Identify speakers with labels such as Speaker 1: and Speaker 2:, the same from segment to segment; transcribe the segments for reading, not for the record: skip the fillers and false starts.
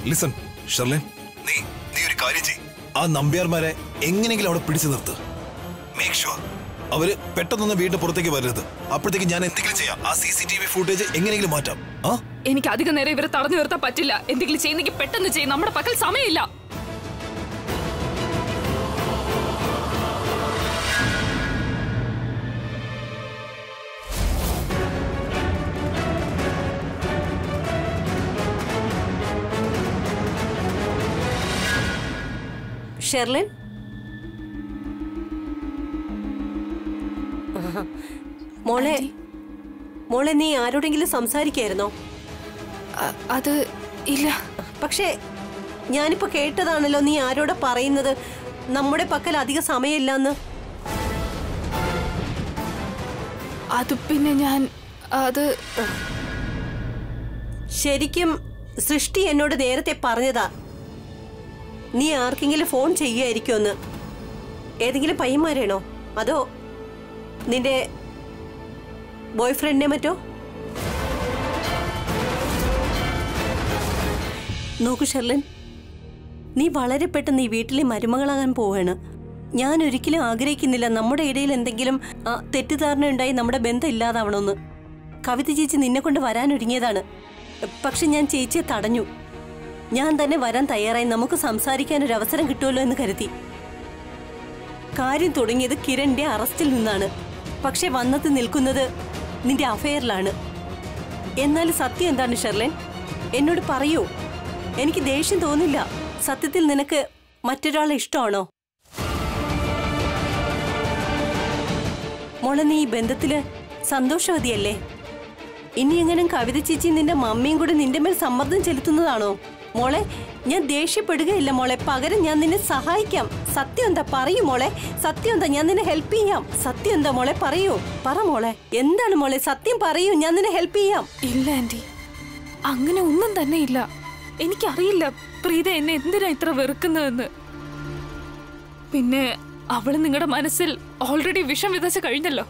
Speaker 1: Listen Sherlin, നീ ഒരു കാര്യം ചെയ്യ്. ആ നമ്പ്യാർമാരെ എങ്ങനെയെങ്കിലും അവിടെ പിടിച്ചു നിർത്ത്. മേക്ക് ഷുവർ അവര് പെട്ടെന്നൊന്ന് വീടിന്റെ പുറത്തേക്ക് വരരുത്. അപ്പോഴത്തേക്ക് ഞാൻ എന്തെങ്കിലും ചെയ്യാം. ആ CCTV ഫുട്ടേജ് എങ്ങനെയെങ്കിലും മാറ്റാം.
Speaker 2: എനിക്ക് അധികം നേരം ഇവരെ തടഞ്ഞു നിർത്താൻ പറ്റില്ല. എന്തെങ്കിലും ചെയ്യുന്നെങ്കിൽ പെട്ടെന്ന് ചെയ്യും. നമ്മുടെ പക്കൽ സമയമില്ല.
Speaker 3: ഷെർലിൻ, മോളെ നീ ആരോടെങ്കിലും സംസാരിക്കായിരുന്നോ?
Speaker 2: അത് ഇല്ല.
Speaker 3: പക്ഷേ ഞാനിപ്പോ കേട്ടതാണല്ലോ നീ ആരോടാ പറയുന്നത് നമ്മുടെ പക്കൽ അധിക സമയമില്ലെന്ന്.
Speaker 2: അത് പിന്നെ ഞാൻ
Speaker 3: ശരിക്കും സൃഷ്ടി എന്നോട് നേരത്തെ പറഞ്ഞതാ നീ ആർക്കെങ്കിലും ഫോൺ ചെയ്യുമായിരിക്കുമെന്ന്. ഏതെങ്കിലും പയ്യന്മാരാണോ അതോ നിന്റെ ബോയ് ഫ്രണ്ടിനെ മറ്റോ? നോക്കൂ ഷെർലിൻ, നീ വളരെ പെട്ടെന്ന് ഈ വീട്ടിലെ മരുമകളാകാൻ പോവാണ്. ഞാൻ ഒരിക്കലും ആഗ്രഹിക്കുന്നില്ല നമ്മുടെ ഇടയിൽ എന്തെങ്കിലും തെറ്റിദ്ധാരണ ഉണ്ടായി നമ്മുടെ ബന്ധം ഇല്ലാതാവണമെന്ന്. കവിത ചേച്ചി നിന്നെ കൊണ്ട് വരാനൊരുങ്ങിയതാണ്. പക്ഷെ ഞാൻ ചേച്ചിയെ തടഞ്ഞു. ഞാൻ തന്നെ വരാൻ തയ്യാറായി. നമുക്ക് സംസാരിക്കാൻ ഒരു അവസരം കിട്ടുമല്ലോ എന്ന് കരുതി. കാര്യം തുടങ്ങിയത് കിരണിന്റെ അറസ്റ്റിൽ നിന്നാണ്. പക്ഷെ വന്നത് നിൽക്കുന്നത് നിന്റെ അഫെയറിലാണ്. എന്നാൽ സത്യം എന്താണ് ഷെർലിൻ? എന്നോട് പറയൂ. എനിക്ക് ദേഷ്യം തോന്നില്ല. സത്യത്തിൽ നിനക്ക് മറ്റൊരാളെ ഇഷ്ടമാണോ? മോളെ, നീ ഈ ബന്ധത്തില് സന്തോഷവതിയല്ലേ? ഇനി എങ്ങനെ കവിത ചേച്ചി നിന്റെ മമ്മിയും കൂടെ നിന്റെ മേൽ സമ്മർദ്ദം ചെലുത്തുന്നതാണോ? മോളെ, ഞാൻ ദേഷ്യപ്പെടുകയില്ല മോളെ. പകരം ഞാൻ നിന്നെ സഹായിക്കാം. സത്യം എന്താ പറയൂ മോളെ. സത്യം എന്താ? ഞാൻ നിന്നെ ഹെൽപ്പ് ചെയ്യാം. സത്യം എന്താ മോളെ? പറയൂ. പറ മോളെ, എന്താണ് മോളെ? സത്യം പറയൂ. ഞാൻ നിന്നെ ഹെൽപ്പ് ചെയ്യാം.
Speaker 2: ഇല്ല ആന്റി, അങ്ങനെ ഒന്നും തന്നെ ഇല്ല. എനിക്കറിയില്ല പ്രീത എന്നെ എന്തിനാ ഇത്ര വെറുക്കുന്നതെന്ന്. പിന്നെ അവള് നിങ്ങളുടെ മനസ്സിൽ ഓൾറെഡി വിഷം വിതച്ച് കഴിഞ്ഞല്ലോ.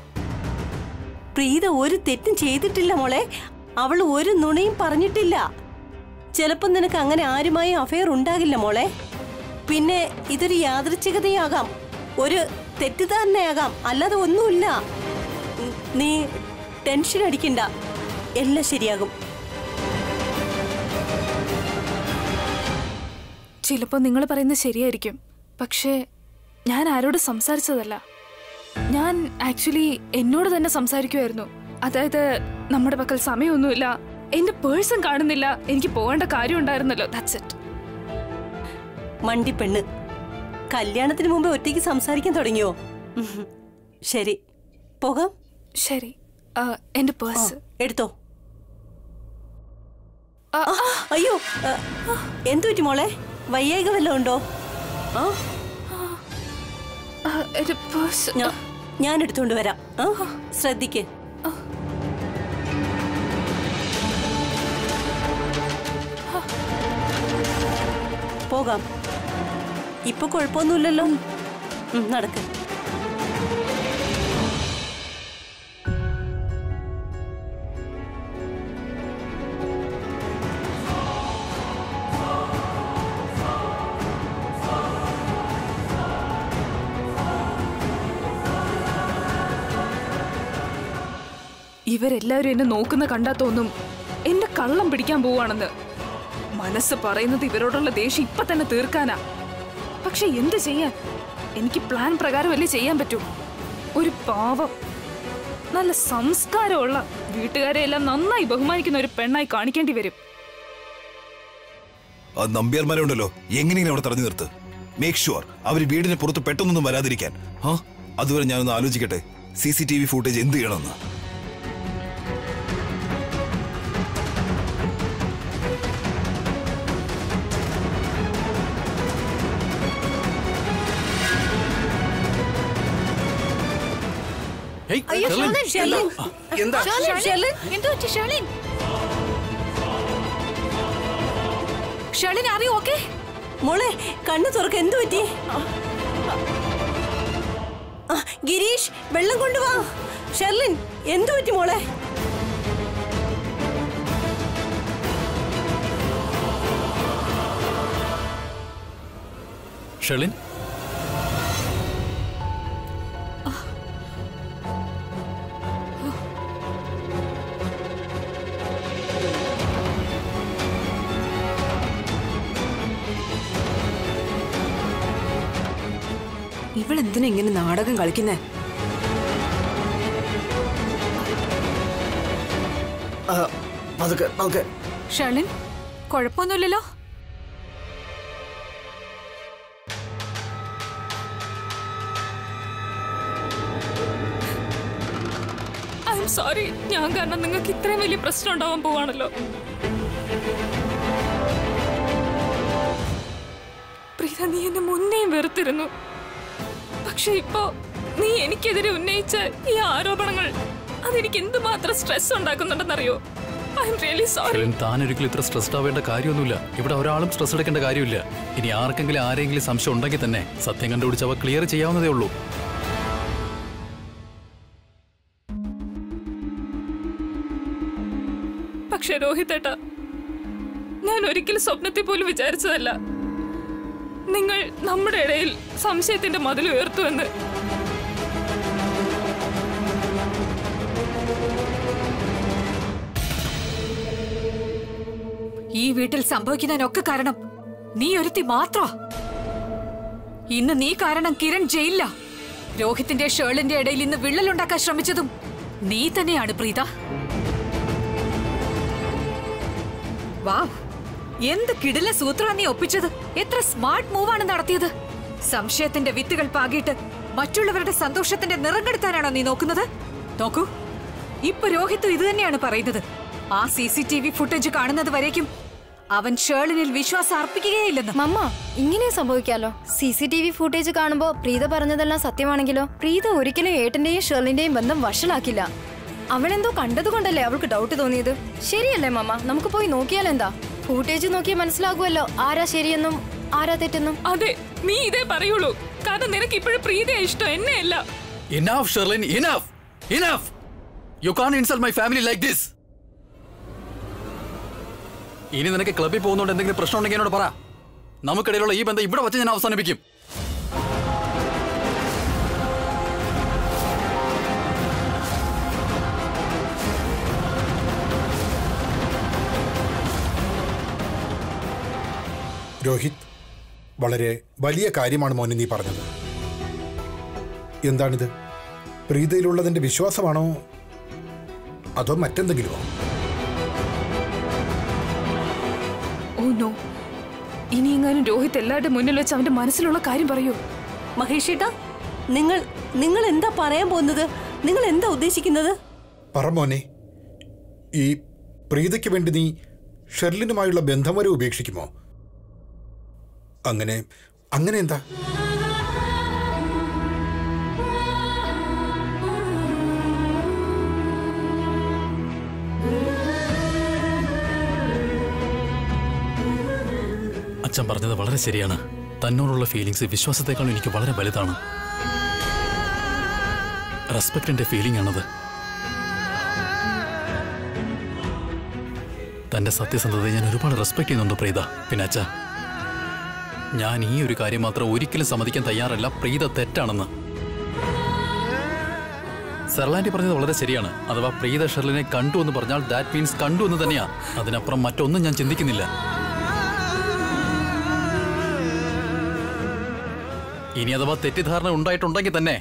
Speaker 3: പ്രീത ഒരു തെറ്റും ചെയ്തിട്ടില്ല മോളെ. അവൾ ഒരു നുണയും പറഞ്ഞിട്ടില്ല. ചിലപ്പോ നിനക്ക് അങ്ങനെ ആരുമായും അഫെയർ ഉണ്ടാകില്ല മോളെ. പിന്നെ ഇതൊരു യാദൃച്ഛികതയാകാം, ഒരു തെറ്റിദ്ധാരണയാകാം, അല്ലാതെ ഒന്നുമില്ല. നീ ടെൻഷൻ അടിക്കണ്ട, എല്ലാം ശരിയാകും.
Speaker 2: ചിലപ്പോ നിങ്ങൾ പറയുന്നത് ശരിയായിരിക്കും. പക്ഷേ ഞാൻ ആരോട് സംസാരിച്ചതല്ല. ഞാൻ ആക്ച്വലി എന്നോട് തന്നെ സംസാരിക്കുമായിരുന്നു. അതായത് നമ്മുടെ പക്കൽ സമയമൊന്നുമില്ല, എന്റെ പേഴ്സൺ കാണുന്നില്ല, എനിക്ക് പോകേണ്ട കാര്യം ഉണ്ടായിരുന്നല്ലോ. That's it.
Speaker 3: മണ്ടി പെണ്ണ്, കല്യാണത്തിന് മുമ്പ് ഒറ്റയ്ക്ക് സംസാരിക്കാൻ തുടങ്ങിയോ? ശരി, പോകാം.
Speaker 2: ശരി, എന്റെ പേഴ്സ്
Speaker 3: എടുത്തോ. അയ്യോ, എന്തു പറ്റി മോളെ? വയ്യായിക വല്ലതും ഉണ്ടോ? ഞാൻ എടുത്തോണ്ട് വരാം. ശ്രദ്ധിക്ക്. പോകാം. ഇപ്പൊ കുഴപ്പമൊന്നുമില്ലല്ലോ. നടക്ക്.
Speaker 2: ഇവരെല്ലാവരും എന്നെ നോക്കുന്ന കണ്ടാ തോന്നും എന്റെ കള്ളം പിടിക്കാൻ പോവാണെന്ന്. മനസ്സ് പറയുന്നത് ഇവരോടുള്ള ദേഷ്യം ഇപ്പൊ തന്നെ തീർക്കാനാ. പക്ഷെ എന്ത് ചെയ്യാൻ? എനിക്ക് പ്ലാൻ പ്രകാരമല്ലേ ചെയ്യാൻ പറ്റൂ. ഒരു പാവം, നല്ല സംസ്കാരമുള്ള, വീട്ടുകാരെ എല്ലാം നന്നായി ബഹുമാനിക്കുന്ന ഒരു പെണ്ണായി കാണിക്കേണ്ടി വരും.
Speaker 1: നമ്പ്യാർമാരെ ഉണ്ടല്ലോ, എങ്ങനെയെങ്കിലും അവിടെ തടഞ്ഞു നിർത്ത്. മേക്ക് ഷുവർ അവർ വീടിന് പുറത്ത് പെട്ടെന്നൊന്നും വരാതിരിക്കാൻ. അതുവരെ ഞാനൊന്ന് ആലോചിക്കട്ടെ CCTV ഫുട്ടേജ് എന്ത് ചെയ്യണമെന്ന്.
Speaker 3: മോളെ, കണ്ണു തുറക്ക. എന്തു പറ്റി? ഗിരീഷ്, വെള്ളം കൊണ്ടുവാ. ഷെർലിൻ, എന്തു പറ്റി മോളെ?
Speaker 4: ഷെർലിൻ,
Speaker 5: ഇവളെന്തിനാ ഇങ്ങനെ നാടകം കളിക്കുന്നേ?
Speaker 6: ഷെർലിൻ, കുഴപ്പമൊന്നുമില്ലല്ലോ?
Speaker 2: I am sorry. ഞാൻ കാരണം നിങ്ങൾക്ക് ഇത്രയും വലിയ പ്രശ്നം ഉണ്ടാവാൻ പോവാണല്ലോ. പ്രീത, നീ എന്നെ മുന്നേയും വെറുത്തിരുന്നു. പക്ഷെ ഇപ്പോ നീ എനിക്കെതിരെ ഉന്നയിച്ച ഈ ആരോപണങ്ങൾ അതെനിക്ക് എന്തുമാത്രം സ്ട്രെസ് ഉണ്ടാക്കുന്നുണ്ടെന്നറിയോ? I am really sorry.
Speaker 4: Sherlin, താൻ ഒരിക്കലും ഇത്ര സ്ട്രെസ്ഡ് ആവേണ്ട കാര്യമൊന്നുമില്ല. ഇവിടെ ഒരാളും സ്ട്രെസ് എടുക്കേണ്ട കാര്യമില്ല. ഇനി ആരെങ്കിലും സംശയം ഉണ്ടെങ്കിൽ തന്നെ സത്യം കണ്ടുപിടിച്ച് അവ ക്ലിയർ ചെയ്യാവുന്നതേ ഉള്ളൂ.
Speaker 2: പക്ഷെ രോഹിതേട്ടാ, ഞാൻ ഒരിക്കലും സ്വപ്നത്തിൽ പോലും വിചാരിച്ചതല്ല നിങ്ങൾ നമ്മുടെ ഇടയിൽ സംശയത്തിന്റെ മതിൽ ഉയർത്തുമെന്ന്.
Speaker 6: ഈ വീട്ടിൽ സംഭവിക്കുന്നതിനൊക്കെ കാരണം നീ ഒരുത്തി മാത്ര. ഇന്ന് നീ കാരണം കിരൺ ജയിലില്ല. രോഹിത്തിന്റെ ഷേർലിന്റെ ഇടയിൽ ഇന്ന് വിള്ളലുണ്ടാക്കാൻ ശ്രമിച്ചതും നീ തന്നെയാണ് പ്രീത. വാവ്, എന്ത് കിടില സൂത്രം നീ ഒപ്പിച്ചത്. എത്ര സ്മാർട്ട് മൂവാണ് നടത്തിയത്. സംശയത്തിന്റെ വിത്തുകൾ പാകിയിട്ട് മറ്റുള്ളവരുടെ സന്തോഷത്തിന്റെ നിറം കെടുത്താനാണോ നീ നോക്കുന്നത്? നോക്കൂ, ഇപ്പൊ രോഹിത്തും ഇത് തന്നെയാണ് പറയുന്നത്. ആ CCTV ഫുട്ടേജ് കാണുന്നത് വരേക്കും അവൻ ഷേർലിനിൽ വിശ്വാസം അർപ്പിക്കുകയില്ലെന്ന്.
Speaker 7: മമ്മ, ഇങ്ങനെ സംഭവിക്കാലോ? CCTV ഫുട്ടേജ് കാണുമ്പോ പ്രീത പറഞ്ഞതെല്ലാം സത്യമാണെങ്കിലോ? പ്രീത ഒരിക്കലും ഏട്ടന്റെയും ഷേർലിന്റെയും ബന്ധം വഷളാക്കില്ല. അവനെന്തോ കണ്ടതുകൊണ്ടല്ലേ അവൾക്ക് ഡൗട്ട് തോന്നിയത്. ശരിയല്ലേ മമ്മ? നമുക്ക് പോയി നോക്കിയാലെന്താ? ഫുട്ടേജ് നോക്കിയാൽ മനസ്സിലാകുമല്ലോ ആരാ ശരിയെന്നും ആരാ തെറ്റെന്നും.
Speaker 2: അതെ, നീ ഇതേ പറയുള്ളൂ. കാരണം നിനക്ക് ഇപ്പോഴും പ്രീതയെ ഇഷ്ടം, എന്നെയല്ല.
Speaker 4: Enough, Sherlin, enough! Enough! You can't insult my family like this! ഇനി നിനക്ക് ക്ലബ്ബിൽ പോകുന്നോണ്ട് എന്തെങ്കിലും പ്രശ്നം ഉണ്ടെങ്കിൽ എന്നോട് പറ. നമുക്കിടയിലുള്ള ഈ ബന്ധം ഇവിടെ വച്ച് ഞാൻ അവസാനിപ്പിക്കും.
Speaker 8: രോഹിത്, വളരെ വലിയ കാര്യമാണ് മോനെ നീ പറഞ്ഞത്. എന്താണിത്? പ്രീതയിലുള്ളതിന്റെ വിശ്വാസമാണോ അതോ മറ്റെന്തെങ്കിലുമോ?
Speaker 2: ഓ നോ, ഇനിയെങ്ങാനും രോഹിത് എല്ലാവരുടെ മുന്നിൽ വെച്ച് അവന്റെ മനസ്സിലുള്ള കാര്യം പറയൂ.
Speaker 3: മഹേഷേട്ടാ, നിങ്ങൾ എന്താ പറയാൻ പോകുന്നത്? നിങ്ങൾ എന്താ ഉദ്ദേശിക്കുന്നത്?
Speaker 8: പറ മോനെ, ഈ പ്രീതയ്ക്ക് വേണ്ടി നീ ഷെർലിനുമായുള്ള ബന്ധം വരെ ഉപേക്ഷിക്കുമോ? അങ്ങനെ എന്താ?
Speaker 4: അച്ഛൻ പറഞ്ഞത് വളരെ ശരിയാണ്. തന്നോടുള്ള ഫീലിങ്സ് വിശ്വാസത്തെക്കാളും എനിക്ക് വളരെ വലുതാണ്. റെസ്പെക്റ്റിന്റെ ഫീലിംഗ് ആണത്. തന്റെ സത്യസന്ധതയെ ഞാൻ ഒരുപാട് റെസ്പെക്ട് ചെയ്യുന്നുണ്ട് പ്രീത. പിന്നെ അച്ഛാ, ഞാൻ ഈ ഒരു കാര്യം മാത്രം ഒരിക്കലും സമ്മതിക്കാൻ തയ്യാറല്ല. പ്രീത തെറ്റാണെന്ന്. സെർലാൻഡി പറഞ്ഞത് വളരെ ശരിയാണ്. അഥവാ പ്രീത ഷെർലിനെ കണ്ടു എന്ന് പറഞ്ഞാൽ ദാറ്റ് മീൻസ് കണ്ടു എന്ന് തന്നെയാ. അതിനപ്പുറം മറ്റൊന്നും ഞാൻ ചിന്തിക്കുന്നില്ല. ഇനി അഥവാ തെറ്റിദ്ധാരണ ഉണ്ടായിട്ടുണ്ടെങ്കിൽ തന്നെ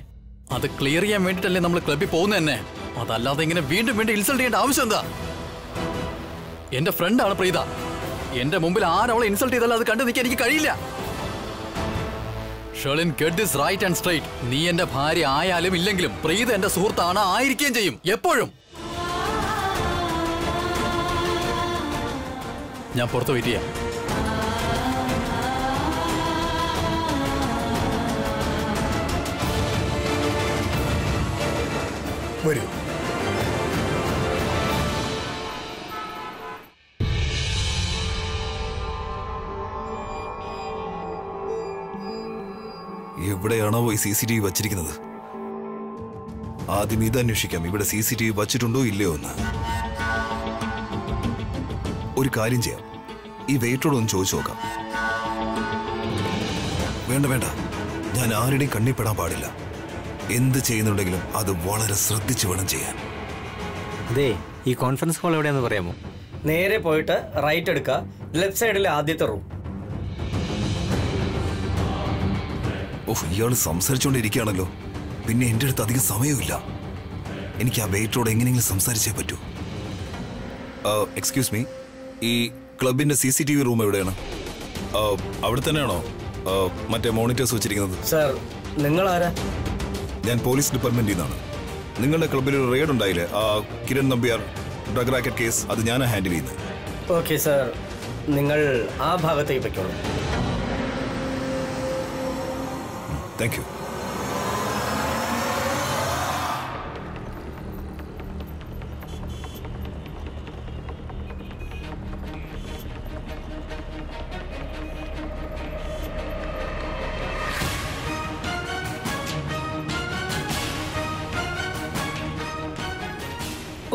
Speaker 4: അത് ക്ലിയർ ചെയ്യാൻ വേണ്ടിയിട്ടല്ലേ നമ്മൾ ക്ലബ്ബിൽ പോകുന്നത് തന്നെ. അതല്ലാതെ ഇങ്ങനെ വീണ്ടും ഇൻസൾട്ട് ചെയ്യേണ്ട ആവശ്യം എന്താ? എന്റെ ഫ്രണ്ടാണ് പ്രീത. എന്റെ മുമ്പിൽ ആരവളെ ഇൻസൾട്ട് ചെയ്താലും അത് കണ്ടു നിൽക്കാൻ എനിക്ക് കഴിയില്ല. Sherlin, get this right and straight. നീ എന്റെ ഭാര്യ ആയാലും ഇല്ലെങ്കിലും പ്രീത എന്റെ സുഹൃത്താണ്, ആയിരിക്കുകയും ചെയ്യും എപ്പോഴും. ഞാൻ പുറത്ത് വെയിറ്റ് ചെയ്യാം.
Speaker 8: വരൂ.
Speaker 1: എവിടെയാണോ ഈ CCTV വച്ചിരിക്കുന്നത്? ആദ്യം ഇത് അന്വേഷിക്കാം. ഇവിടെ CCTV വച്ചിട്ടുണ്ടോ ഇല്ലയോ എന്ന്. ഒരു കാര്യം ചെയ്യാം, ഈ വെയിറ്ററോട് ഒന്ന് ചോദിച്ചു നോക്കാം. വേണ്ട വേണ്ട, ഞാൻ ആരുടെയും കണ്ണിപ്പെടാൻ പാടില്ല. എന്ത് ചെയ്യുന്നുണ്ടെങ്കിലും അത് വളരെ ശ്രദ്ധിച്ചു വേണം ചെയ്യാൻ.
Speaker 9: അതെ, ഈ കോൺഫറൻസ് ഹാൾ എവിടെയാണെന്ന് പറയാമോ?
Speaker 10: നേരെ പോയിട്ട് റൈറ്റ് എടുക്കുക, ലെഫ്റ്റ് സൈഡിലെ ആദ്യത്തെ റൂം.
Speaker 1: ഓഹ്, ഇയാൾ സംസാരിച്ചുകൊണ്ടിരിക്കുകയാണല്ലോ. പിന്നെ എൻ്റെ അടുത്ത് അധികം സമയമില്ല. എനിക്ക് ആ വെയിറ്ററോട് എങ്ങനെയെങ്കിലും സംസാരിച്ചേ പറ്റൂ. എക്സ്ക്യൂസ് മീ, ഈ ക്ലബിന്റെ CCTV റൂം എവിടെയാണ്? അവിടെ തന്നെയാണോ മറ്റേ മോണിറ്റേഴ്സ് വെച്ചിരിക്കുന്നത്?
Speaker 10: സർ, നിങ്ങൾ ആരാ?
Speaker 1: ഞാൻ പോലീസ് ഡിപ്പാർട്ട്മെന്റിൽ നിന്നാണ്. നിങ്ങളുടെ ക്ലബിൽ ഒരു റെയ്ഡ് ഉണ്ടായില്ലേ, ആ Kiran Nambiar drug racket case, അത് ഞാനാണ് ഹാൻഡിൽ ചെയ്യുന്നത്.
Speaker 10: ഓക്കെ സർ, നിങ്ങൾ ആ ഭാഗത്തേക്ക് പൊയ്ക്കോളൂ.
Speaker 1: Thank you.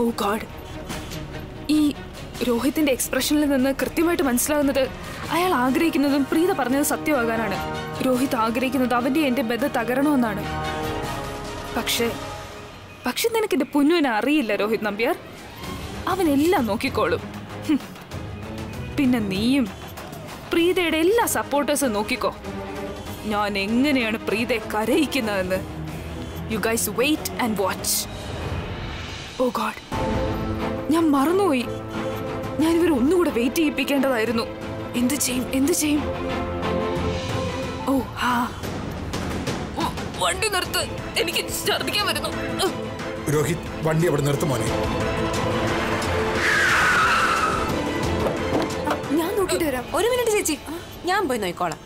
Speaker 2: ഓ ഗോഡ്, ഈ രോഹിത്തിന്റെ എക്സ്പ്രഷനിൽ നിന്ന് കൃത്യമായിട്ട് മനസ്സിലാകുന്നത് അയാൾ ആഗ്രഹിക്കുന്നതും പ്രീത പറഞ്ഞത് സത്യമാകാനാണ്. രോഹിത് ആഗ്രഹിക്കുന്നത് അവന്റെ എന്റെ ബന്ധം തകരണമെന്നാണ്. പക്ഷെ നിനക്ക് എന്റെ പൊന്നുവിനെ അറിയില്ല രോഹിത് നമ്പ്യാർ. അവനെല്ലാം നോക്കിക്കോളും. പിന്നെ നീയും പ്രീതയുടെ എല്ലാ സപ്പോർട്ടേഴ്സും നോക്കിക്കോ. ഞാൻ എങ്ങനെയാണ് പ്രീതയെ കരയിക്കുന്നതെന്ന്. You guys wait and watch. Oh God, ഞാൻ മറന്നുപോയി. ഞാൻ ഇവർ ഒന്നുകൂടെ വെയിറ്റ് ചെയ്യിപ്പിക്കേണ്ടതായിരുന്നു. എന്ത് ചെയ്യും? ഓ ഹാ, വണ്ടി നിർത്ത്, എനിക്ക് ഛർദ്ദിക്കാൻ വരുന്നു.
Speaker 8: രോഹിത്, വണ്ടി അവിടെ നിർത്തും മോനെ.
Speaker 5: ഞാൻ നോക്കിട്ട് വരാം. ഒരു മിനിറ്റ് ചേച്ചി, ഞാൻ പോയി നോക്കിക്കോളാം.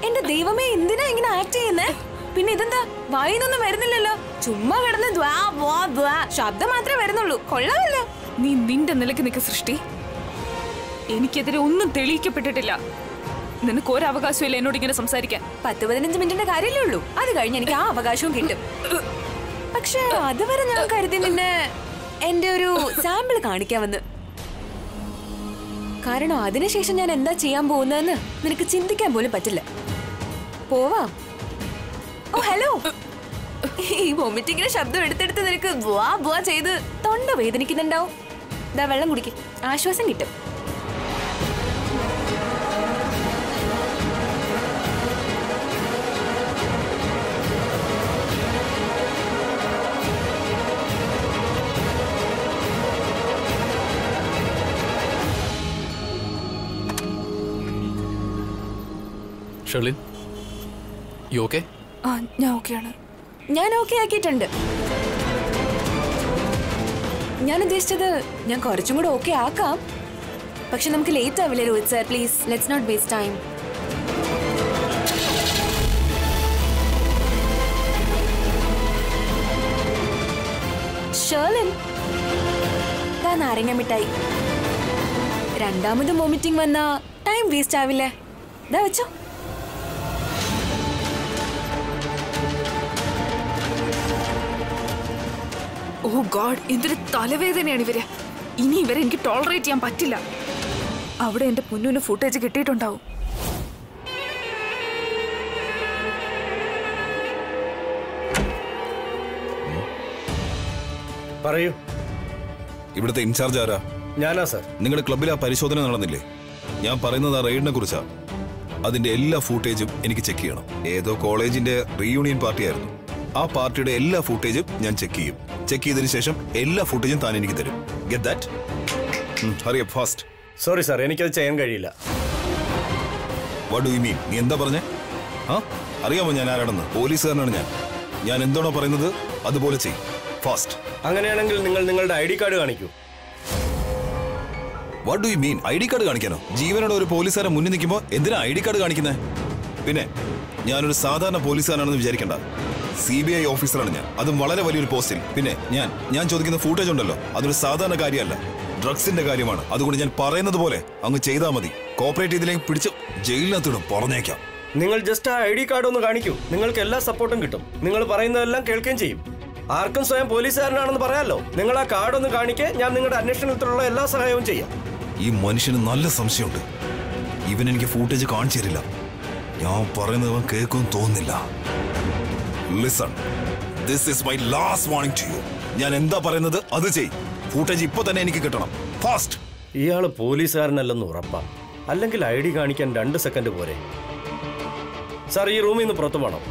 Speaker 5: എന്റെ ദൈവമേ, എന്തിനാ ഇങ്ങനെ ആക്ട് ചെയ്യുന്നേ? പിന്നെ ഇതെന്താ, വായിന്നൊന്നും വരുന്നില്ലല്ലോ. ചുമ്മാ കിടന്ന് ശബ്ദം മാത്രമേ വരുന്നുള്ളൂ. കൊള്ളാമല്ലോ.
Speaker 2: നീ നിന്റെ നിലയ്ക്ക് നിൽക്ക് സൃഷ്ടി. എനിക്കെതിരെ ഒന്നും തെളിയിക്കപ്പെട്ടിട്ടില്ല. നിനക്ക് ഒരവകാശമില്ല എന്നോട് ഇങ്ങനെ സംസാരിക്കാൻ.
Speaker 5: 10-15 മിനിറ്റിന്റെ കാര്യമല്ലേ ഉള്ളൂ. അത് കഴിഞ്ഞ് എനിക്ക് ആ അവകാശവും കിട്ടും. പക്ഷെ അതുവരെ ഞാൻ കരുതി നിന്നെ എന്റെ ഒരു സാമ്പിൾ കാണിക്കാമെന്ന്. കാരണം അതിനുശേഷം ഞാൻ എന്താ ചെയ്യാൻ പോകുന്നതെന്ന് നിനക്ക് ചിന്തിക്കാൻ പോലും പറ്റില്ല. പോവാം. ഓ ഹലോ, ഈ വൊമിറ്റിങ്ങിന്റെ ശബ്ദം എടുത്തെടുത്ത് നിനക്ക് ബുവാ ചെയ്ത് തൊണ്ട വേദനിക്കുന്നുണ്ടാവും. ഇതാ വെള്ളം കുടിക്ക്, ആശ്വാസം കിട്ടും.
Speaker 4: Sherlin, you okay?
Speaker 2: ആ, ഞാൻ ഓക്കെയാണ്.
Speaker 5: ഞാൻ ഓക്കെ ആക്കിയിട്ടുണ്ട്. ഞാൻ ഉദ്ദേശിച്ചത് ഞാൻ കുറച്ചും കൂടെ ഓക്കെ ആക്കാം. പക്ഷെ നമുക്ക് ലേറ്റ് ആവില്ലേ Rohit sir? Please let's not waste time. Sherlin, നാരങ്ങ മിഠായി. രണ്ടാമത് വോമിറ്റിംഗ് വന്നാ ടൈം വേസ്റ്റ് ആവില്ലേ? ഇതാ വെച്ചോ.
Speaker 2: ഓ ഗോഡ്, എന്തൊരു തലവേദനയാണ് ഇവര്. ഇനി ഇവരെ എനിക്ക് ടോളറേറ്റ് ചെയ്യാൻ പറ്റില്ല. അവിടെ എന്റെ പൊന്നുവിന് ഫുട്ടേജ് കിട്ടിയിട്ടുണ്ടാവും.
Speaker 10: പറയൂ.
Speaker 1: ഇവിടുത്തെ ഇൻചാർജ് ആരാ?
Speaker 10: ഞാനാ സർ.
Speaker 1: നിങ്ങളുടെ ക്ലബിൽ ആ പരിശോധന നടന്നില്ലേ? ഞാൻ പറയുന്നത് ആ റെയ്ഡിനെ കുറിച്ചാ. അതിന്റെ എല്ലാ ഫുട്ടേജും എനിക്ക് ചെക്ക് ചെയ്യണം. ഏതോ കോളേജിന്റെ റീയൂണിയൻ പാർട്ടി ആയിരുന്നു. ആ പാർട്ടിയുടെ എല്ലാ ഫുട്ടേജും ഞാൻ ചെക്ക് ചെയ്യും. ചെക്ക് ചെയ്തതിനു ശേഷം എല്ലാ ഫുട്ടേജും താൻ എനിക്ക് തരും. Get that? Hurry up fast.
Speaker 10: Sorry sir, എനിക്കത് ചെയ്യാൻ കഴിയില്ല.
Speaker 1: വാട്ട് ഡു യു മീൻ? നീ എന്താ പറഞ്ഞേ? അറിയാമോ ഞാൻ ആരാണെന്ന്? പോലീസുകാരനാണ് ഞാൻ. ഞാൻ എന്താണോ പറയുന്നത് അതുപോലെ ചെയ്യും. ഫാസ്റ്റ്.
Speaker 10: അങ്ങനെയാണെങ്കിൽ നിങ്ങൾ നിങ്ങളുടെ ID കാർഡ് കാണിക്കൂ.
Speaker 1: What do you mean? ID card കാണിക്കാനോ? ജീവനോട് ഒരു പോലീസുകാരൻ മുന്നിൽ നിൽക്കുമ്പോൾ എന്തിനാ ID കാർഡ് കാണിക്കുന്നത്? പിന്നെ ഞാനൊരു സാധാരണ പോലീസുകാരനാണെന്ന് വിചാരിക്കണ്ട. CBI ഓഫീസറാണ് ഞാൻ, അതും വളരെ വലിയൊരു പോസ്റ്റിൽ. പിന്നെ ഞാൻ ചോദിക്കുന്ന ഫുട്ടേജ് ഉണ്ടല്ലോ, അതൊരു സാധാരണ കാര്യമല്ല, ഡ്രഗ്സിന്റെ കാര്യമാണ്. അതുകൊണ്ട് ഞാൻ പറയുന്നത് പോലെ അങ്ങ് ചെയ്താൽ മതി. കോപ്പറേറ്റ് ചെയ്തില്ലെങ്കിൽ പിടിച്ച് ജയിലിനകത്തിടും, പറഞ്ഞേക്കാം.
Speaker 10: നിങ്ങൾ ജസ്റ്റ് ആ ID കാർഡ് ഒന്ന് കാണിക്കൂ, നിങ്ങൾക്ക് എല്ലാ സപ്പോർട്ടും കിട്ടും. നിങ്ങൾ പറയുന്നതെല്ലാം കേൾക്കുകയും ചെയ്യും. ആർക്കും സ്വയം പോലീസുകാരനാണെന്ന് പറയാമല്ലോ. നിങ്ങൾ ആ കാർഡ് ഒന്ന് കാണിക്കേ, ഞാൻ നിങ്ങളുടെ അന്വേഷണത്തിലുള്ള എല്ലാ സഹായവും ചെയ്യാം.
Speaker 1: ഈ മനുഷ്യന് നല്ല സംശയമുണ്ട്. ഇവൻ എനിക്ക് ഫൂട്ടേജ് കാണിച്ചു തരില്ല. ഞാൻ പറയുന്നത് അവൻ കേൾക്കുമെന്ന് തോന്നുന്നില്ല. Listen, this is my last warning to you. ഞാൻ എന്താ പറയുന്നത് അത് ചെയ്. ഫൂട്ടേജ് ഇപ്പൊ തന്നെ എനിക്ക് കിട്ടണം, ഫാസ്റ്റ്.
Speaker 10: ഇയാള് പോലീസുകാരനല്ലെന്ന് ഉറപ്പാ. അല്ലെങ്കിൽ ID കാണിക്കാൻ 2 സെക്കൻഡ് പോരെ. സാർ, ഈ റൂമിൽ നിന്ന് പുറത്തു പോകണം.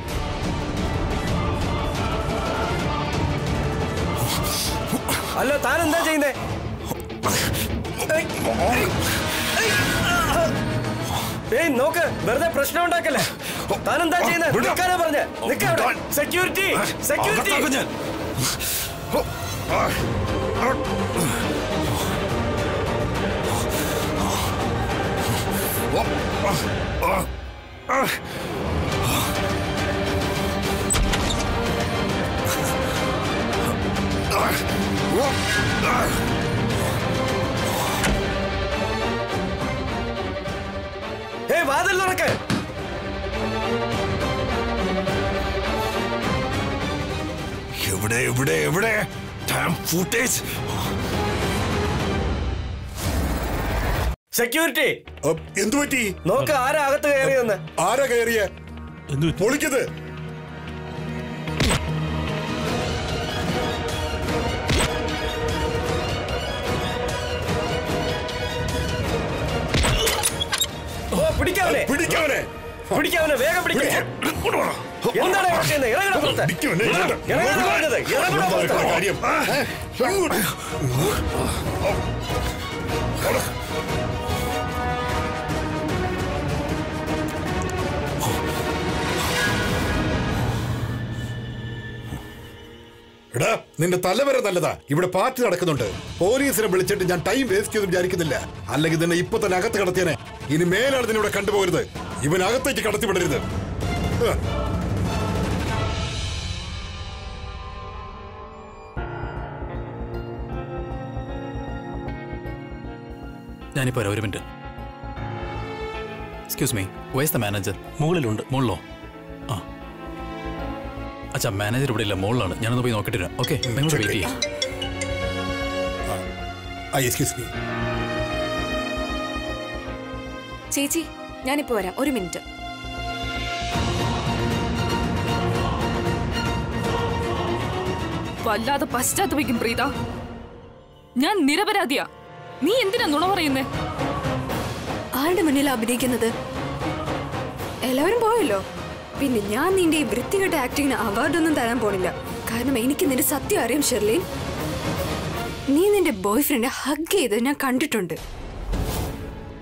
Speaker 10: അല്ല, താൻ എന്താ ചെയ്യുന്നേ? ഏയ് നോക്ക്, വെറുതെ പ്രശ്നം ഉണ്ടാക്കല്ലേ. താൻ എന്താ ചെയ്യുന്നത്? നിൽക്കാനാ പറഞ്ഞ. Security, security. വാതിൽ തുറക്ക്.
Speaker 1: എവിടെ എവിടെ എവിടെ ഫൂട്ടേജ്?
Speaker 10: സെക്യൂരിറ്റി,
Speaker 8: എന്തു പറ്റി?
Speaker 10: നോക്ക്, ആരാ അകത്ത് കയറിയെന്ന്.
Speaker 8: ആരാ കയറിയ? പൊളിക്കത്.
Speaker 10: പിടിക്കാവനെ,
Speaker 8: പിടിക്കാവനെ,
Speaker 10: പിടിക്കാവനെ, വേഗം പിടിക്കേ. എന്താണ്
Speaker 8: കാര്യം? എടാ, നിന്റെ തലവരെ നല്ലതാ. ഇവിടെ പാർട്ടി നടക്കുന്നുണ്ട്. പോലീസിനെ വിളിച്ചിട്ട് ഞാൻ ടൈം വേസ്റ്റ് ചെയ്ത് വിചാരിക്കുന്നില്ല. അല്ലെങ്കിൽ നിന്നെ ഇപ്പൊ തന്നെ അകത്ത് കടത്തിയനെ. ഇനി മേലാണ് നിന്നിവിടെ കണ്ടുപോകരുത്. ഇവനകത്തേക്ക് കടത്തിവിടരുത്.
Speaker 4: ഞാനിപ്പോ ഒരു minute. Excuse me, where's the manager?
Speaker 11: മുകളിലുണ്ട്.
Speaker 4: മുകളിലോ? ആ അച്ഛാ, മാനേജർ ഇവിടെ ഇല്ല, മുകളിലാണ്. ഞാനൊന്ന് പോയി നോക്കിട്ട് വരാം. ഓക്കെ, നിങ്ങൾ വെയിറ്റ് ചെയ്യാം.
Speaker 5: ചേച്ചി, ഞാനിപ്പോ വരാം, ഒരു മിനിറ്റ്.
Speaker 2: വല്ലാതെ പശ്ചാത്തപിക്കും പ്രീത. ഞാൻ നിരപരാധിയാ. നീ എന്തിനാ നുണ പറയുന്നേ?
Speaker 7: ആരുടെ മുന്നിൽ അഭിനയിക്കുന്നത്? എല്ലാവരും പോയല്ലോ. പിന്നെ ഞാൻ നിന്റെ ഈ വൃത്തികെട്ട ആക്ടിങ്ങിന് അവാർഡൊന്നും തരാൻ പോണില്ല. കാരണം എനിക്ക് നിന്റെ സത്യം അറിയാം ഷെർലിൻ. നീ നിന്റെ ബോയ് ഫ്രണ്ട് ഹഗ് ചെയ്ത് ഞാൻ കണ്ടിട്ടുണ്ട്.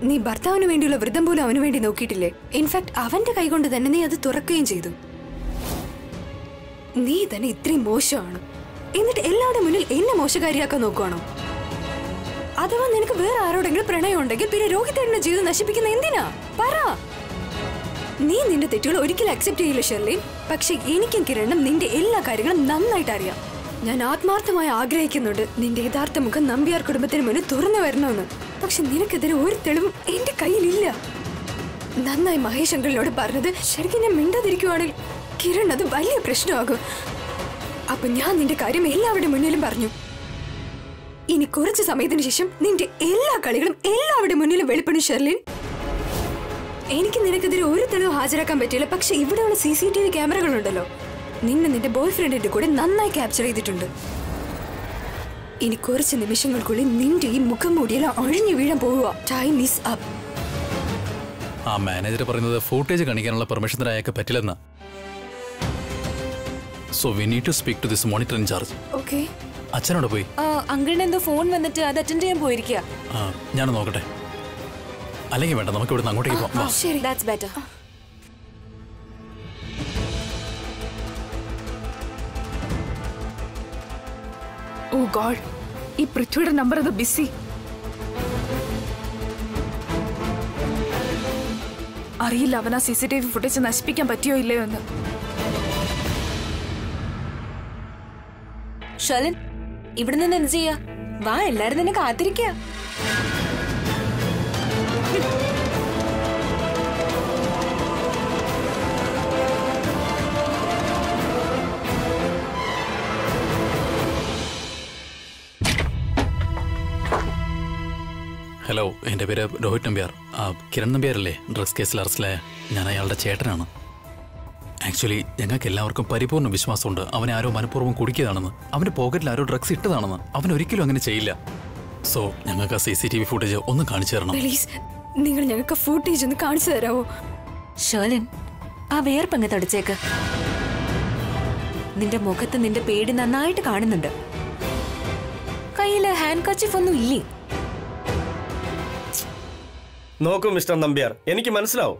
Speaker 7: നീ ഭർത്താവിന് വേണ്ടിയുള്ള വ്രതം പോലും അവന് വേണ്ടി നോക്കിയിട്ടില്ലേ? ഇൻഫാക്ട് അവന്റെ കൈകൊണ്ട് തന്നെ നീ അത് തുറക്കുകയും ചെയ്തു. നീ തന്നെ ഇത്രയും മോശമാണ്. എന്നിട്ട് എല്ലാവരുടെ മുന്നിൽ എന്നെ മോശക്കാരിയാക്കാൻ നോക്കുവാണോ? അഥവാ നിനക്ക് വേറെ ആരോടെങ്കിലും പ്രണയം ഉണ്ടെങ്കിൽ പിന്നെ രോഹിതേട്ടന്റെ ജീവിതം നശിപ്പിക്കുന്ന എന്തിനാ? പറ. നീ നിന്റെ തെറ്റുകൾ ഒരിക്കലും അക്സെപ്റ്റ് ചെയ്യില്ല ഷെർലിൻ. പക്ഷെ എനിക്കും കിരണും നിന്റെ എല്ലാ കാര്യങ്ങളും നന്നായിട്ട് അറിയാം. ഞാൻ ആത്മാർത്ഥമായി ആഗ്രഹിക്കുന്നുണ്ട് നിന്റെ യഥാർത്ഥ മുഖം നമ്പ്യാർ കുടുംബത്തിന് മുന്നിൽ തുറന്നു വരണമെന്ന്. പക്ഷെ നിനക്കെതിരെ ഒരു തെളിവും എന്റെ കയ്യിലില്ല. നന്നായി മഹേഷ് അങ്കിളിനോട് പറഞ്ഞത് ശരിക്കും ഞാൻ മിണ്ടാതിരിക്കുവാണെങ്കിൽ കിരൺ അത് വലിയ പ്രശ്നമാകും. അപ്പൊ ഞാൻ നിന്റെ കാര്യം എല്ലാവരുടെ മുന്നിലും പറഞ്ഞു. ഇനി കുറച്ച് സമയത്തിന് ശേഷം നിന്റെ എല്ലാ കളികളും എല്ലാവരുടെ മുന്നിലും വെളിപ്പെടും ഷെർലിൻ. എനിക്ക് നിനക്കെതിരെ ഒരു തെളിവ് ഹാജരാക്കാൻ പറ്റില്ല. പക്ഷെ ഇവിടെയുള്ള CCTV ക്യാമറകളുണ്ടല്ലോ, നിന്നെ നിന്റെ ബോയ് ഫ്രണ്ടിന്റെ കൂടെ നന്നായി ക്യാപ്ചർ ചെയ്തിട്ടുണ്ട്. ഇനി കുറച്ച് നിമിഷങ്ങൾക്കുള്ളിൽ നിന്റെ ഈ മുഖം മൂടിയെല്ലാം ഒഴിഞ്ഞു വീഴാൻ പോവുക. Time is up.
Speaker 4: ആ മാനേജർ പറയുന്നത് ഫൂട്ടേജ് കാണിക്കാനുള്ള പെർമിഷൻ തരാൻ അയാൾക്ക് പറ്റില്ലെന്ന്. So we need to speak to this monitor incharge.
Speaker 5: Okay.
Speaker 4: അച്ഛനോട് പോയി.
Speaker 5: അങ്കിളിന് എന്തോ ഫോൺ വന്നിട്ട് അത് അറ്റൻഡ് ചെയ്യാൻ പോയിരിക്കുക.
Speaker 4: ഞാൻ നോക്കട്ടെ. അല്ലെങ്കിൽ വേണ്ട, നമുക്ക് ഇവിടുന്ന് അങ്ങോട്ടേക്ക് പോകാം.
Speaker 5: ശരി, ദാറ്റ്സ് ബെറ്റർ.
Speaker 2: ഓ ഗോഡ്, ഈ പൃഥ്വിയുടെ നമ്പർ അത് ബിസി. അറിയില്ല അവൻ ആ CCTV ഫുട്ടേജ് നശിപ്പിക്കാൻ പറ്റിയോ ഇല്ലയോ എന്ന്.
Speaker 5: ഷെർലിൻ, ഇവിടെ നിന്ന് എന്ത് ചെയ്യാ? വാ, എല്ലാരും നിന്നെ കാത്തിരിക്കുക.
Speaker 4: ഹലോ, എൻ്റെ പേര് രോഹിത് നമ്പ്യാർ. കിരൺ നമ്പ്യാരല്ലേ ഡ്രഗ്സ് കേസിൽ അറസ്റ്റിലായ? ഞാൻ അയാളുടെ ചേട്ടനാണ്. ആക്ച്വലി ഞങ്ങൾക്ക് എല്ലാവർക്കും പരിപൂർണ്ണ വിശ്വാസമുണ്ട് അവനെ ആരോ മനഃപൂർവ്വം കുടിക്കുകയാണെന്ന്. അവൻ്റെ പോക്കറ്റിൽ ആരോ ഡ്രഗ്സ് ഇട്ടതാണെന്ന്. അവൻ ഒരിക്കലും അങ്ങനെ ചെയ്യില്ല. സോ ഞങ്ങൾക്ക് ആ CCTV ഫുട്ടേജ് ഒന്ന് കാണിച്ചു തരണം
Speaker 5: പ്ലീസ്. നിങ്ങൾ ഞങ്ങൾക്ക് ഫുട്ടേജ് ഒന്ന് കാണിച്ചു തരാമോ? ഷേർലിൻ, ആ വേർപ്പങ്ങ് തുടച്ചേക്ക്. നിന്റെ മുഖത്ത് നിന്റെ പേടി നന്നായിട്ട് കാണുന്നുണ്ട്. കയ്യില് ഹാൻഡ് കർച്ചീഫ് ഒന്നും ഇല്ലേ?
Speaker 10: നോക്കൂ മിസ്റ്റർ നമ്പ്യാർ, എനിക്ക് മനസ്സിലാവും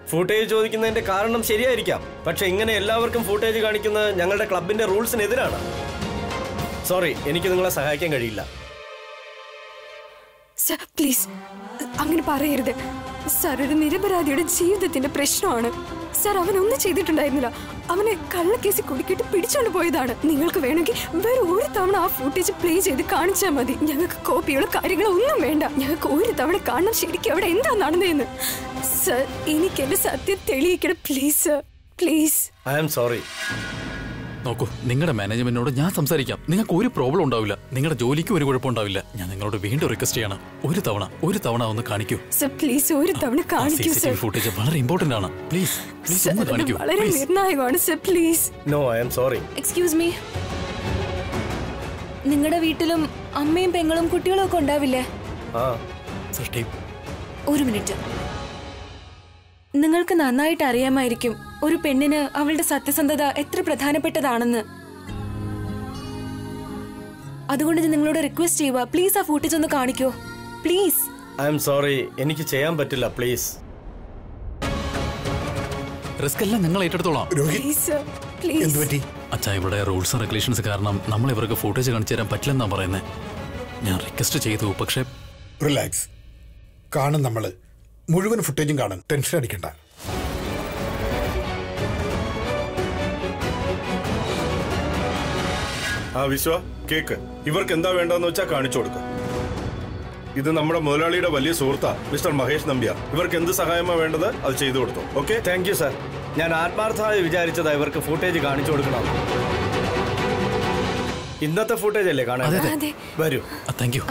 Speaker 10: ഫുട്ടേജ് ചോദിക്കുന്നതിന്റെ കാരണം ശരിയായിരിക്കാം. പക്ഷെ ഇങ്ങനെ എല്ലാവർക്കും ഫുട്ടേജ് കാണിക്കുന്നത് ഞങ്ങളുടെ ക്ലബിന്റെ റൂൾസിനെതിരാണ്. സോറി, എനിക്ക് നിങ്ങളെ സഹായിക്കാൻ കഴിയില്ല.
Speaker 5: സർ പ്ലീസ്, അങ്ങനെ പറയരുത്. സർ, ഒരു നിരപരാധിയുടെ ജീവിതത്തിന്റെ പ്രശ്നമാണ്. സർ, അവനൊന്നും ചെയ്തിട്ടുണ്ടായിരുന്നില്ല. അവനെ കള്ളക്കേസിൽ കുടുക്കിയിട്ട് പിടിച്ചോണ്ട് പോയതാണ്. നിങ്ങൾക്ക് വേണമെങ്കിൽ വേറെ ഒരു തവണ ആ ഫുട്ടേജ് പ്ലേ ചെയ്ത് കാണിച്ചാൽ മതി. ഞങ്ങൾക്ക് കോപ്പിയുള്ള കാര്യങ്ങളോ ഒന്നും വേണ്ട. ഞങ്ങൾക്ക് ഒരു തവണ കാണണം ശരിക്കും അവിടെ എന്താ നടന്നതെന്ന്. സർ, എനിക്ക് എന്റെ സത്യം തെളിയിക്കണം please sir, please.
Speaker 10: I am sorry.
Speaker 4: നോക്കൂ, നിങ്ങളുടെ മാനേജ്മെന്റിനോട് ഞാൻ സംസാരിക്കാം. നിങ്ങൾക്ക് ഒരു പ്രോബ്ലം ഉണ്ടാവില്ല. നിങ്ങളുടെ ജോലിക്ക് ഒരു കുഴപ്പമുണ്ടാവില്ല. ഞാൻ നിങ്ങളോട് വീണ്ടും റിക്വസ്റ്റ് ചെയ്യണം, ഒരു തവണ ഒന്ന് കാണിക്കൂ
Speaker 5: സർ. പ്ലീസ് ഒരു തവണ കാണിക്കൂ സർ.
Speaker 4: ഫുട്ടേജ് വളരെ ഇമ്പോർട്ടന്റ് ആണ്. പ്ലീസ് പ്ലീസ് ഒന്ന് കാണിക്കൂ.
Speaker 5: വളരെ നിർണായകമാണ് sir, please.
Speaker 10: No, I am sorry.
Speaker 5: Excuse me, നിങ്ങളുടെ വീട്ടിലും അമ്മയും പെങ്ങളും കുട്ടികളും ഒക്കെ ഉണ്ടാവില്ലേ? ഒരു മിനിറ്റ്. നിങ്ങൾക്ക് നന്നായിട്ട് അറിയാമായിരിക്കും ഒരു പെണ്ണിന് അവളുടെ സത്യസന്ധത എത്ര പ്രധാനപ്പെട്ടതാണെന്ന്. അതുകൊണ്ട് ഞാൻ നിങ്ങളോട് റിക്വസ്റ്റ് ചെയ്യുക, പ്ലീസ് ആ ഫുട്ടേജ് ഒന്ന് കാണിക്കോ പ്ലീസ്.
Speaker 10: ഐ ആം സോറി, എനിക്ക് ചെയ്യാൻ പറ്റില്ല. പ്ലീസ്.
Speaker 4: റിസ്ക് എല്ലാം ഞങ്ങൾ ഏറ്റെടുത്തോളാം. അച്ഛാ, ഇവിടെ റൂൾസ് ആൻഡ് റെഗുലേഷൻസ് കാരണം നമ്മൾ ഇവർക്ക് ഫുട്ടേജ് കാണിച്ചു തരാൻ പറ്റില്ലെന്നാ പറയുന്നത്. ഞാൻ റിക്വസ്റ്റ് ചെയ്തു, പക്ഷേ
Speaker 8: റിലാക്സ്. കാണും, നമ്മള് മുഴുവൻ ഫുട്ടേജും കാണും. ടെൻഷൻ അടിക്കണ്ട.
Speaker 11: വിശ്വ, കേക്ക്. ഇവർക്ക് എന്താ വേണ്ടതെന്ന് വെച്ചാൽ കാണിച്ചു കൊടുക്ക. ഇത് നമ്മുടെ മുതലാളിയുടെ വലിയ സുഹൃത്താ മിസ്റ്റർ മഹേഷ് നമ്പ്യാർ. ഇവർക്ക് എന്ത് സഹായമാ വേണ്ടത് അത് ചെയ്തു കൊടുത്തു. Okay,
Speaker 10: thank you sir. ഞാൻ ആത്മാർത്ഥമായി വിചാരിച്ചതാ ഇവർക്ക് ഫുട്ടേജ് കാണിച്ചു കൊടുക്കണം. ഇന്നത്തെ ഫുട്ടേജ് അല്ലേ കാണാൻ? വരൂ.
Speaker 4: Thank you.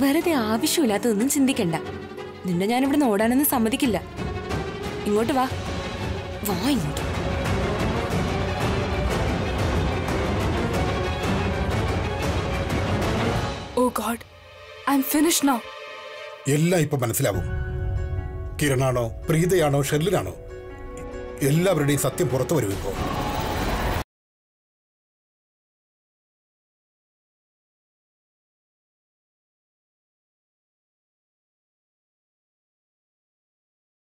Speaker 5: വെറുതെ ആവശ്യമില്ലാത്തതൊന്നും ചിന്തിക്കണ്ട. നിന്നെ ഞാൻ ഇവിടെ ഓടാനൊന്നും സമ്മതിക്കില്ല. ഇങ്ങോട്ട് വാ, വാ ഇങ്ങോട്ട്.
Speaker 2: Oh God, I am finished now.
Speaker 8: എല്ലാം ഇപ്പൊ മനസ്സിലാവും. കിരണാണോ, പ്രീതയാണോ, ഷെർലിനാണോ, എല്ലാവരുടെയും സത്യം പുറത്തു വരും ഇപ്പോ.